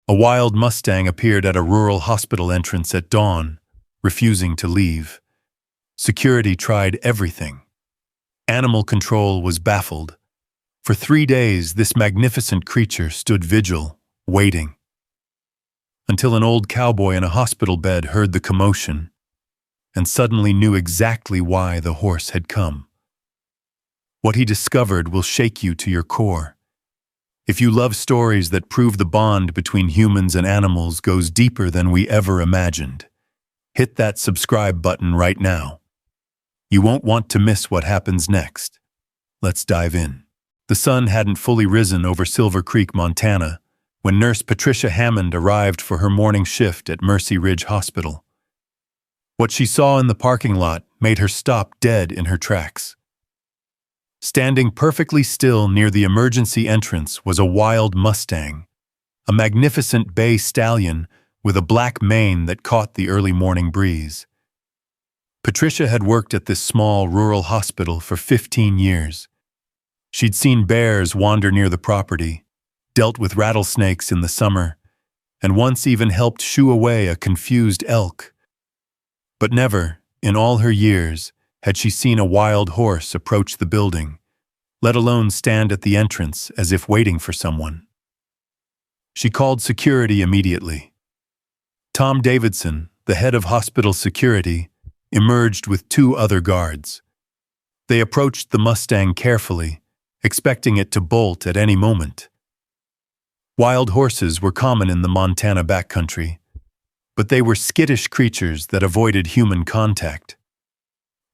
A wild Mustang appeared at a rural hospital entrance at dawn, refusing to leave. Security tried everything. Animal control was baffled. For 3 days, this magnificent creature stood vigil, waiting. Until an old cowboy in a hospital bed heard the commotion and suddenly knew exactly why the horse had come. What he discovered will shake you to your core. If you love stories that prove the bond between humans and animals goes deeper than we ever imagined, hit that subscribe button right now. You won't want to miss what happens next. Let's dive in. The sun hadn't fully risen over Silver Creek, Montana, when Nurse Patricia Hammond arrived for her morning shift at Mercy Ridge Hospital. What she saw in the parking lot made her stop dead in her tracks. Standing perfectly still near the emergency entrance was a wild Mustang, a magnificent bay stallion with a black mane that caught the early morning breeze. Patricia had worked at this small rural hospital for 15 years. She'd seen bears wander near the property, dealt with rattlesnakes in the summer, and once even helped shoo away a confused elk. But never, in all her years, had she seen a wild horse approach the building, let alone stand at the entrance as if waiting for someone. She called security immediately. Tom Davidson, the head of hospital security, emerged with 2 other guards. They approached the Mustang carefully, expecting it to bolt at any moment. Wild horses were common in the Montana backcountry, but they were skittish creatures that avoided human contact.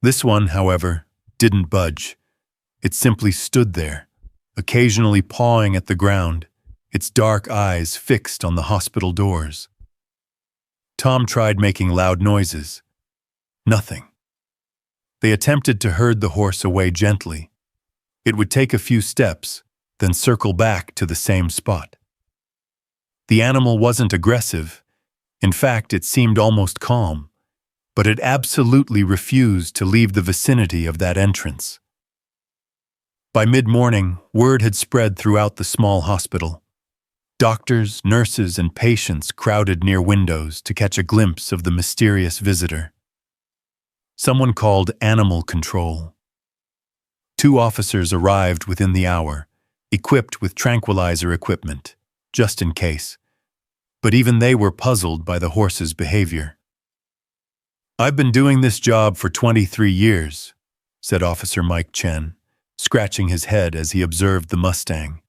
This one, however, didn't budge. It simply stood there, occasionally pawing at the ground, its dark eyes fixed on the hospital doors. Tom tried making loud noises. Nothing. They attempted to herd the horse away gently. It would take a few steps, then circle back to the same spot. The animal wasn't aggressive. In fact, it seemed almost calm, but it absolutely refused to leave the vicinity of that entrance. By mid-morning, word had spread throughout the small hospital. Doctors, nurses, and patients crowded near windows to catch a glimpse of the mysterious visitor. Someone called animal control. 2 officers arrived within the hour, equipped with tranquilizer equipment, just in case. But even they were puzzled by the horse's behavior. "I've been doing this job for 23 years, said Officer Mike Chen, scratching his head as he observed the Mustang.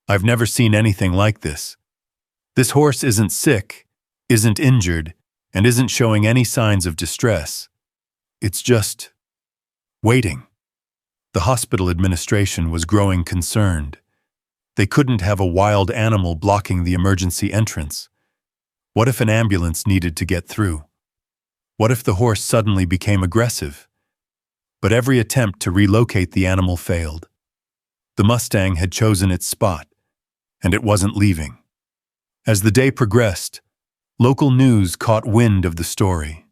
"I've never seen anything like this. This horse isn't sick, isn't injured, and isn't showing any signs of distress. It's just waiting." The hospital administration was growing concerned. They couldn't have a wild animal blocking the emergency entrance. What if an ambulance needed to get through? What if the horse suddenly became aggressive? But every attempt to relocate the animal failed. The Mustang had chosen its spot, and it wasn't leaving. As the day progressed, local news caught wind of the story.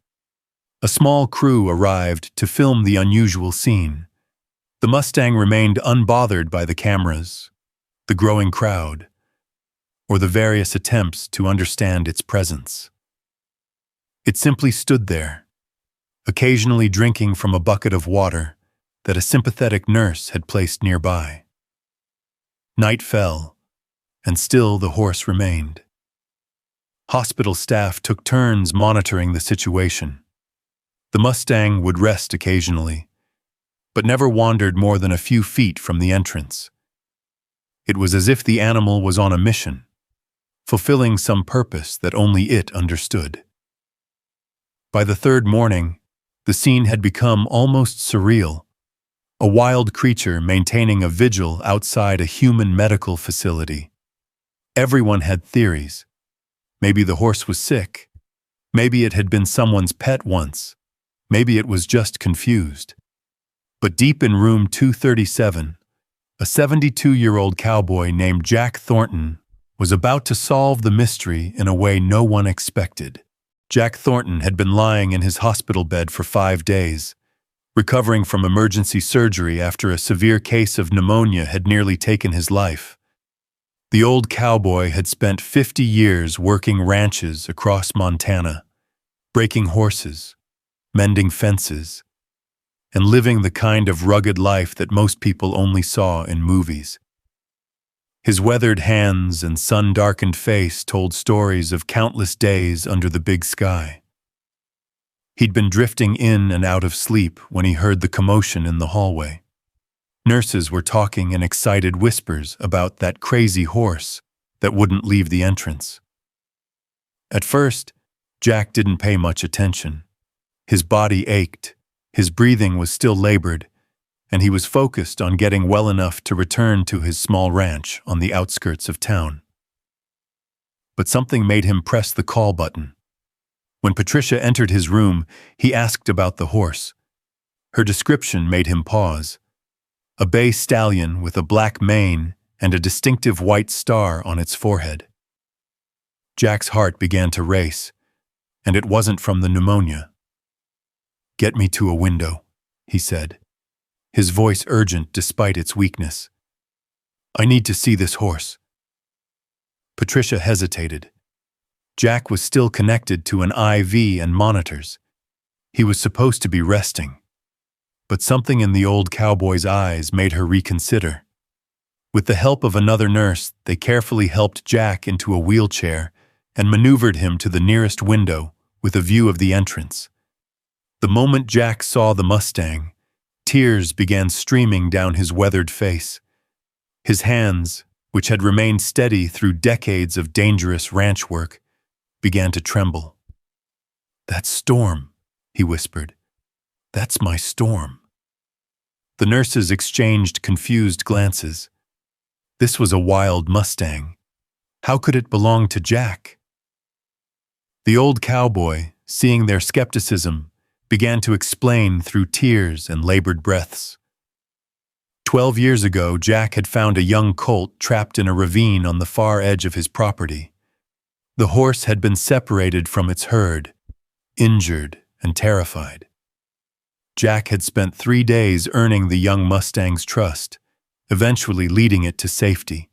A small crew arrived to film the unusual scene. The Mustang remained unbothered by the cameras, the growing crowd, or the various attempts to understand its presence. It simply stood there, occasionally drinking from a bucket of water that a sympathetic nurse had placed nearby. Night fell, and still the horse remained. Hospital staff took turns monitoring the situation. The Mustang would rest occasionally, but never wandered more than a few feet from the entrance. It was as if the animal was on a mission, fulfilling some purpose that only it understood. By the 3rd morning, the scene had become almost surreal. A wild creature maintaining a vigil outside a human medical facility. Everyone had theories. Maybe the horse was sick. Maybe it had been someone's pet once. Maybe it was just confused. But deep in room 237, a 72-year-old cowboy named Jack Thornton was about to solve the mystery in a way no one expected. Jack Thornton had been lying in his hospital bed for 5 days, recovering from emergency surgery after a severe case of pneumonia had nearly taken his life. The old cowboy had spent 50 years working ranches across Montana, breaking horses, mending fences, and living the kind of rugged life that most people only saw in movies. His weathered hands and sun-darkened face told stories of countless days under the big sky. He'd been drifting in and out of sleep when he heard the commotion in the hallway. Nurses were talking in excited whispers about that crazy horse that wouldn't leave the entrance. At first, Jack didn't pay much attention. His body ached, his breathing was still labored, and he was focused on getting well enough to return to his small ranch on the outskirts of town. But something made him press the call button. When Patricia entered his room, he asked about the horse. Her description made him pause. A bay stallion with a black mane and a distinctive white star on its forehead. Jack's heart began to race, and it wasn't from the pneumonia. "Get me to a window," he said, his voice urgent despite its weakness. "I need to see this horse." Patricia hesitated. Jack was still connected to an IV and monitors. He was supposed to be resting. But something in the old cowboy's eyes made her reconsider. With the help of another nurse, they carefully helped Jack into a wheelchair and maneuvered him to the nearest window with a view of the entrance. The moment Jack saw the Mustang, tears began streaming down his weathered face. His hands, which had remained steady through decades of dangerous ranch work, began to tremble. "That's Storm," he whispered. "That's my Storm." The nurses exchanged confused glances. This was a wild Mustang. How could it belong to Jack? The old cowboy, seeing their skepticism, began to explain through tears and labored breaths. 12 years ago, Jack had found a young colt trapped in a ravine on the far edge of his property. The horse had been separated from its herd, injured and terrified. Jack had spent 3 days earning the young Mustang's trust, eventually leading it to safety.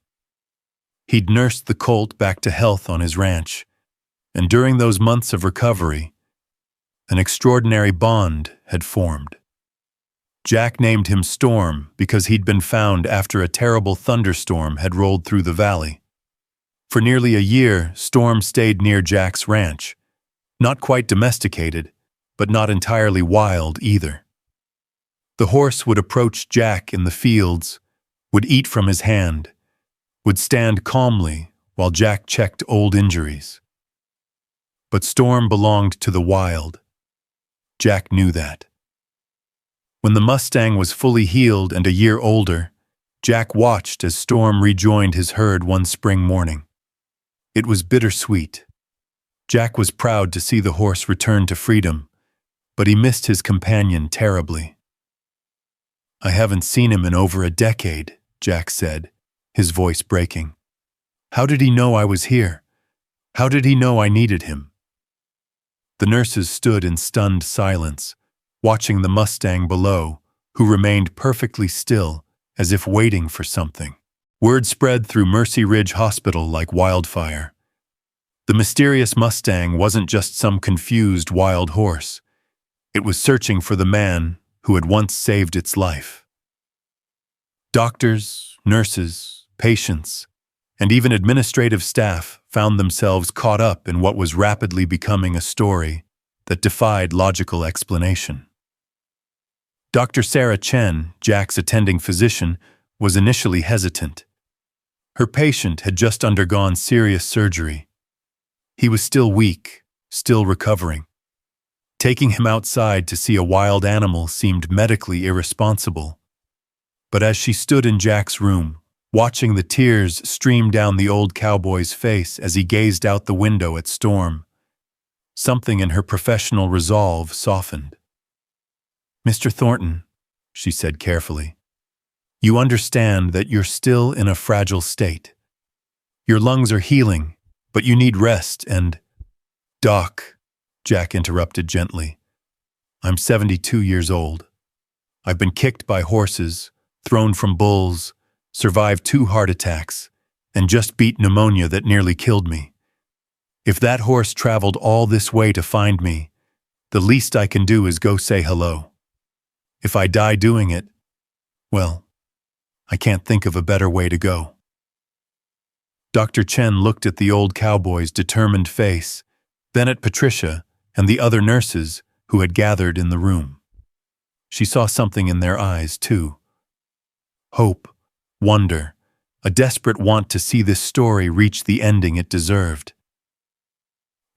He'd nursed the colt back to health on his ranch, and during those months of recovery, an extraordinary bond had formed. Jack named him Storm because he'd been found after a terrible thunderstorm had rolled through the valley. For nearly a year, Storm stayed near Jack's ranch, not quite domesticated, but not entirely wild either. The horse would approach Jack in the fields, would eat from his hand, would stand calmly while Jack checked old injuries. But Storm belonged to the wild. Jack knew that. When the Mustang was fully healed and a year older, Jack watched as Storm rejoined his herd one spring morning. It was bittersweet. Jack was proud to see the horse return to freedom, but he missed his companion terribly. "I haven't seen him in over a decade," Jack said, his voice breaking. "How did he know I was here? How did he know I needed him?" The nurses stood in stunned silence, watching the Mustang below, who remained perfectly still, as if waiting for something. Word spread through Mercy Ridge Hospital like wildfire. The mysterious Mustang wasn't just some confused wild horse. It was searching for the man who had once saved its life. Doctors, nurses, patients, and even administrative staff found themselves caught up in what was rapidly becoming a story that defied logical explanation. Dr. Sarah Chen, Jack's attending physician, was initially hesitant. Her patient had just undergone serious surgery. He was still weak, still recovering. Taking him outside to see a wild animal seemed medically irresponsible. But as she stood in Jack's room, watching the tears stream down the old cowboy's face as he gazed out the window at Storm, something in her professional resolve softened. "Mr. Thornton," she said carefully, "you understand that you're still in a fragile state. Your lungs are healing, but you need rest and—" "Doc," Jack interrupted gently, "I'm 72 years old. I've been kicked by horses, thrown from bulls, survived 2 heart attacks, and just beat pneumonia that nearly killed me. If that horse traveled all this way to find me, the least I can do is go say hello. If I die doing it, well, I can't think of a better way to go." Dr. Chen looked at the old cowboy's determined face, then at Patricia and the other nurses who had gathered in the room. She saw something in their eyes, too. Hope, wonder, a desperate want to see this story reach the ending it deserved.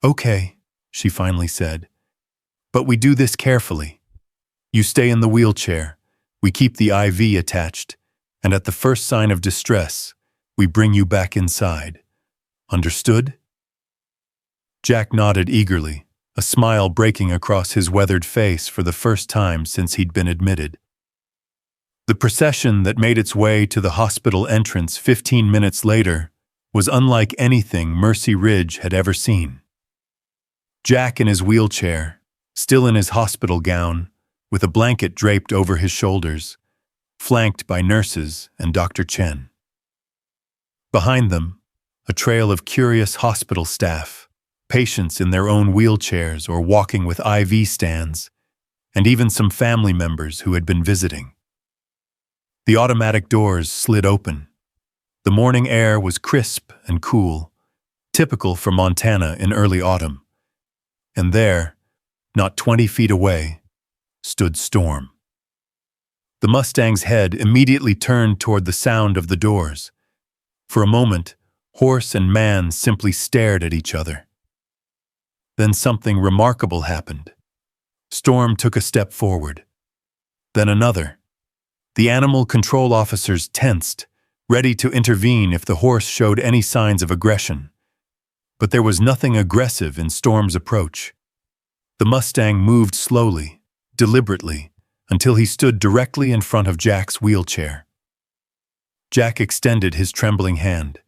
"Okay," she finally said, "but we do this carefully. You stay in the wheelchair, we keep the IV attached, and at the first sign of distress, we bring you back inside. Understood?" Jack nodded eagerly, a smile breaking across his weathered face for the first time since he'd been admitted. The procession that made its way to the hospital entrance 15 minutes later was unlike anything Mercy Ridge had ever seen. Jack in his wheelchair, still in his hospital gown, with a blanket draped over his shoulders, flanked by nurses and Dr. Chen. Behind them, a trail of curious hospital staff, patients in their own wheelchairs or walking with IV stands, and even some family members who had been visiting. The automatic doors slid open. The morning air was crisp and cool, typical for Montana in early autumn. And there, not 20 feet away, stood Storm. The Mustang's head immediately turned toward the sound of the doors. For a moment, horse and man simply stared at each other. Then something remarkable happened. Storm took a step forward. Then another. The animal control officers tensed, ready to intervene if the horse showed any signs of aggression. But there was nothing aggressive in Storm's approach. The Mustang moved slowly, deliberately, until he stood directly in front of Jack's wheelchair. Jack extended his trembling hand.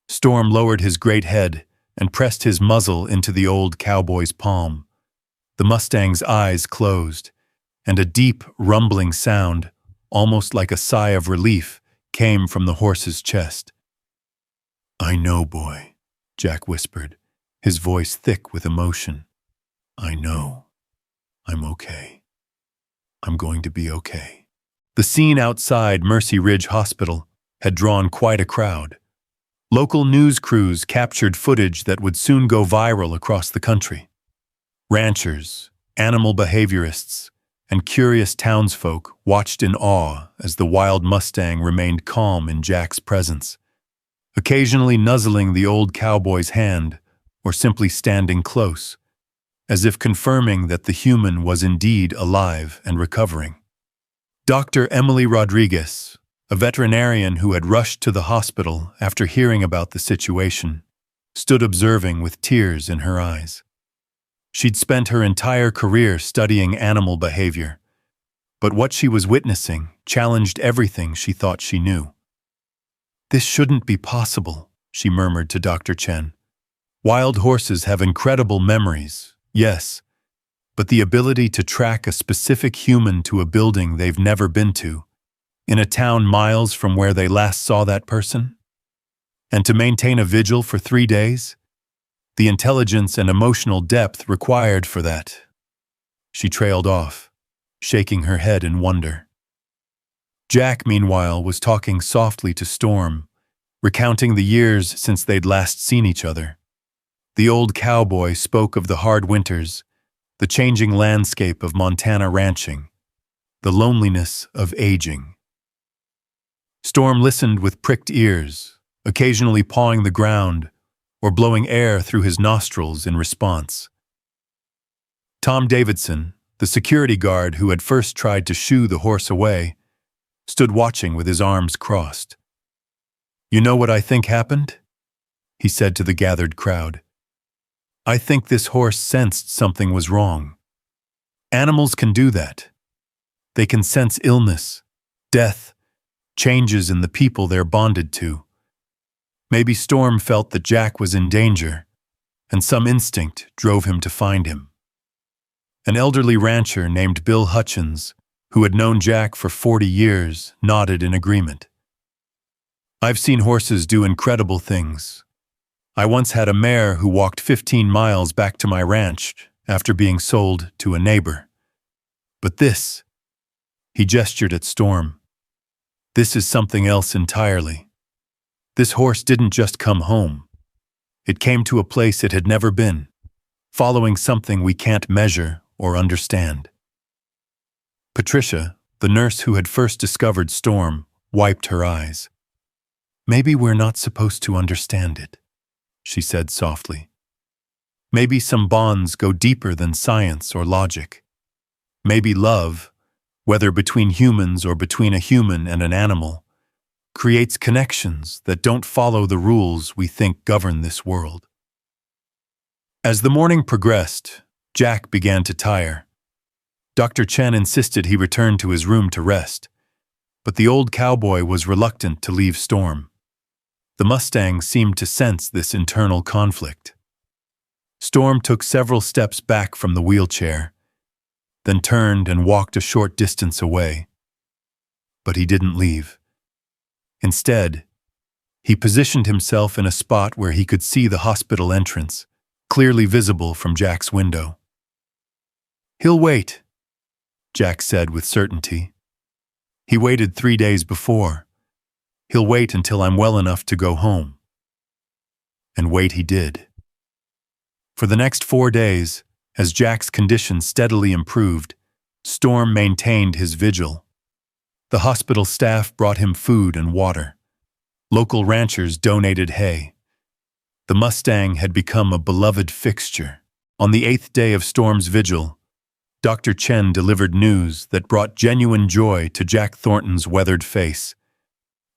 Storm lowered his great head and pressed his muzzle into the old cowboy's palm. The Mustang's eyes closed, and a deep, rumbling sound, almost like a sigh of relief, came from the horse's chest. "I know, boy," Jack whispered, his voice thick with emotion. "I know. I'm okay. I'm going to be okay." The scene outside Mercy Ridge Hospital had drawn quite a crowd. Local news crews captured footage that would soon go viral across the country. Ranchers, animal behaviorists, and curious townsfolk watched in awe as the wild Mustang remained calm in Jack's presence, occasionally nuzzling the old cowboy's hand or simply standing close, as if confirming that the human was indeed alive and recovering. Dr. Emily Rodriguez, a veterinarian who had rushed to the hospital after hearing about the situation, stood observing with tears in her eyes. She'd spent her entire career studying animal behavior, but what she was witnessing challenged everything she thought she knew. "This shouldn't be possible," she murmured to Dr. Chen. "Wild horses have incredible memories, yes, but the ability to track a specific human to a building they've never been to, in a town miles from where they last saw that person? And to maintain a vigil for 3 days? The intelligence and emotional depth required for that." She trailed off, shaking her head in wonder. Jack, meanwhile, was talking softly to Storm, recounting the years since they'd last seen each other. The old cowboy spoke of the hard winters, the changing landscape of Montana ranching, the loneliness of aging. Storm listened with pricked ears, occasionally pawing the ground or blowing air through his nostrils in response. Tom Davidson, the security guard who had first tried to shoo the horse away, stood watching with his arms crossed. "You know what I think happened?" he said to the gathered crowd. "I think this horse sensed something was wrong. Animals can do that. They can sense illness, death, changes in the people they're bonded to. Maybe Storm felt that Jack was in danger, and some instinct drove him to find him." An elderly rancher named Bill Hutchins, who had known Jack for 40 years, nodded in agreement. I've seen horses do incredible things. I once had a mare who walked 15 miles back to my ranch after being sold to a neighbor. But this, he gestured at Storm, this is something else entirely. This horse didn't just come home. It came to a place it had never been, following something we can't measure or understand. Patricia, the nurse who had first discovered Storm, wiped her eyes. Maybe we're not supposed to understand it, she said softly. Maybe some bonds go deeper than science or logic. Maybe love, whether between humans or between a human and an animal, creates connections that don't follow the rules we think govern this world. As the morning progressed, Jack began to tire. Dr. Chen insisted he return to his room to rest, but the old cowboy was reluctant to leave Storm. The Mustang seemed to sense this internal conflict. Storm took several steps back from the wheelchair, then turned and walked a short distance away. But he didn't leave. Instead, he positioned himself in a spot where he could see the hospital entrance, clearly visible from Jack's window. "He'll wait," Jack said with certainty. "He waited 3 days before. He'll wait until I'm well enough to go home." And wait he did. For the next 4 days, as Jack's condition steadily improved, Storm maintained his vigil. The hospital staff brought him food and water. Local ranchers donated hay. The Mustang had become a beloved fixture. On the 8th day of Storm's vigil, Dr. Chen delivered news that brought genuine joy to Jack Thornton's weathered face.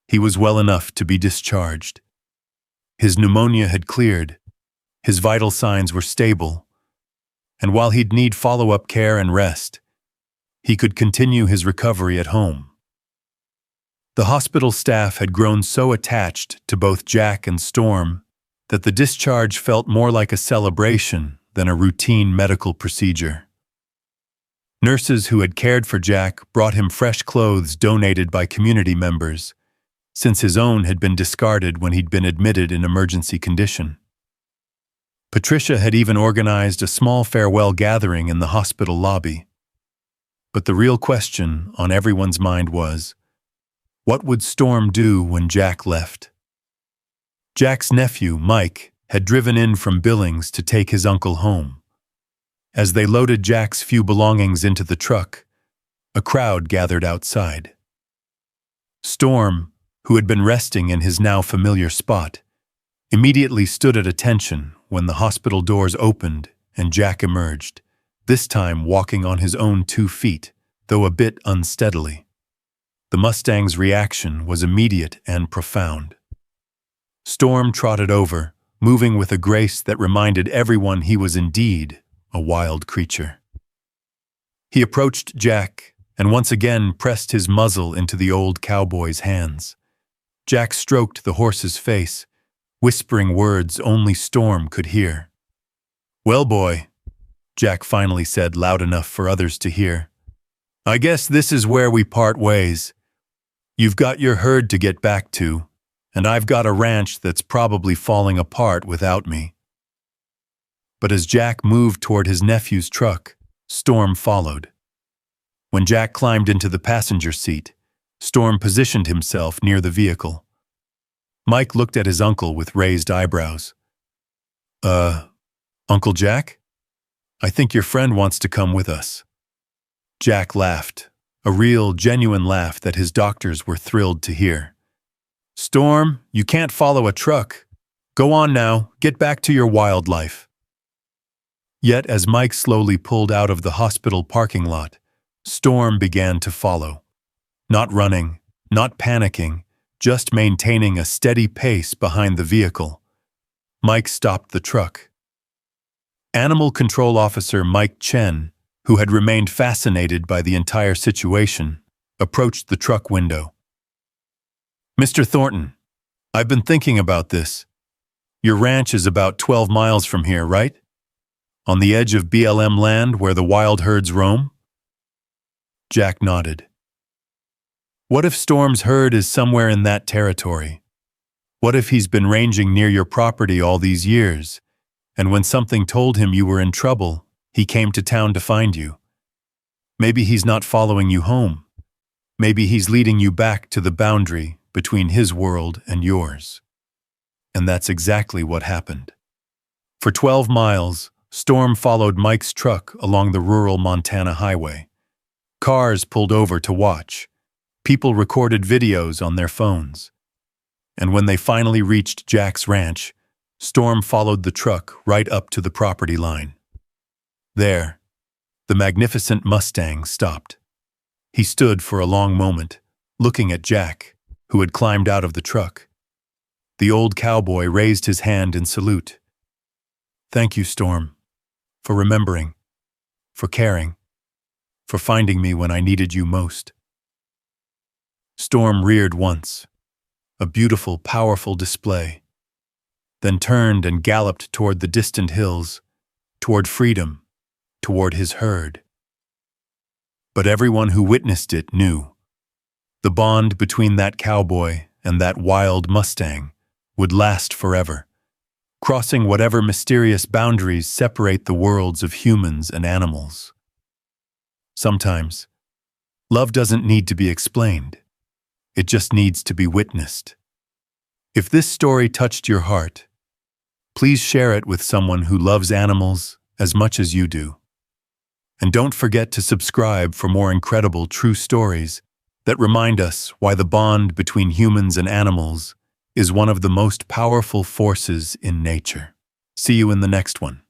He was well enough to be discharged. His pneumonia had cleared, his vital signs were stable, and while he'd need follow-up care and rest, he could continue his recovery at home. The hospital staff had grown so attached to both Jack and Storm that the discharge felt more like a celebration than a routine medical procedure. Nurses who had cared for Jack brought him fresh clothes donated by community members, since his own had been discarded when he'd been admitted in emergency condition. Patricia had even organized a small farewell gathering in the hospital lobby. But the real question on everyone's mind was, what would Storm do when Jack left? Jack's nephew, Mike, had driven in from Billings to take his uncle home. As they loaded Jack's few belongings into the truck, a crowd gathered outside. Storm, who had been resting in his now familiar spot, immediately stood at attention when the hospital doors opened and Jack emerged, this time walking on his own 2 feet, though a bit unsteadily. The Mustang's reaction was immediate and profound. Storm trotted over, moving with a grace that reminded everyone he was indeed a wild creature. He approached Jack and once again pressed his muzzle into the old cowboy's hands. Jack stroked the horse's face, whispering words only Storm could hear. "Well, boy," Jack finally said loud enough for others to hear, "I guess this is where we part ways. You've got your herd to get back to, and I've got a ranch that's probably falling apart without me." But as Jack moved toward his nephew's truck, Storm followed. When Jack climbed into the passenger seat, Storm positioned himself near the vehicle. Mike looked at his uncle with raised eyebrows. Uncle Jack? I think your friend wants to come with us." Jack laughed, a real, genuine laugh that his doctors were thrilled to hear. "Storm, you can't follow a truck. Go on now, get back to your wild life." Yet as Mike slowly pulled out of the hospital parking lot, Storm began to follow. Not running, not panicking, just maintaining a steady pace behind the vehicle. Mike stopped the truck. Animal Control Officer Mike Chen, who had remained fascinated by the entire situation, approached the truck window. "Mr. Thornton, I've been thinking about this. Your ranch is about 12 miles from here, right? On the edge of BLM land where the wild herds roam?" Jack nodded. "What if Storm's herd is somewhere in that territory, What if he's been ranging near your property all these years, and when something told him you were in trouble, he came to town to find you? Maybe he's not following you home. Maybe he's leading you back to the boundary between his world and yours. And that's exactly what happened. For 12 miles, Storm followed Mike's truck along the rural Montana highway. Cars pulled over to watch. People recorded videos on their phones. And when they finally reached Jack's ranch, Storm followed the truck right up to the property line. There, the magnificent Mustang stopped. He stood for a long moment, looking at Jack, who had climbed out of the truck. The old cowboy raised his hand in salute. "Thank you, Storm, for remembering, for caring, for finding me when I needed you most." Storm reared once, a beautiful, powerful display, then turned and galloped toward the distant hills, toward freedom, toward his herd. But everyone who witnessed it knew the bond between that cowboy and that wild Mustang would last forever, crossing whatever mysterious boundaries separate the worlds of humans and animals. Sometimes, love doesn't need to be explained. It just needs to be witnessed. If this story touched your heart, please share it with someone who loves animals as much as you do. And don't forget to subscribe for more incredible true stories that remind us why the bond between humans and animals is one of the most powerful forces in nature. See you in the next one.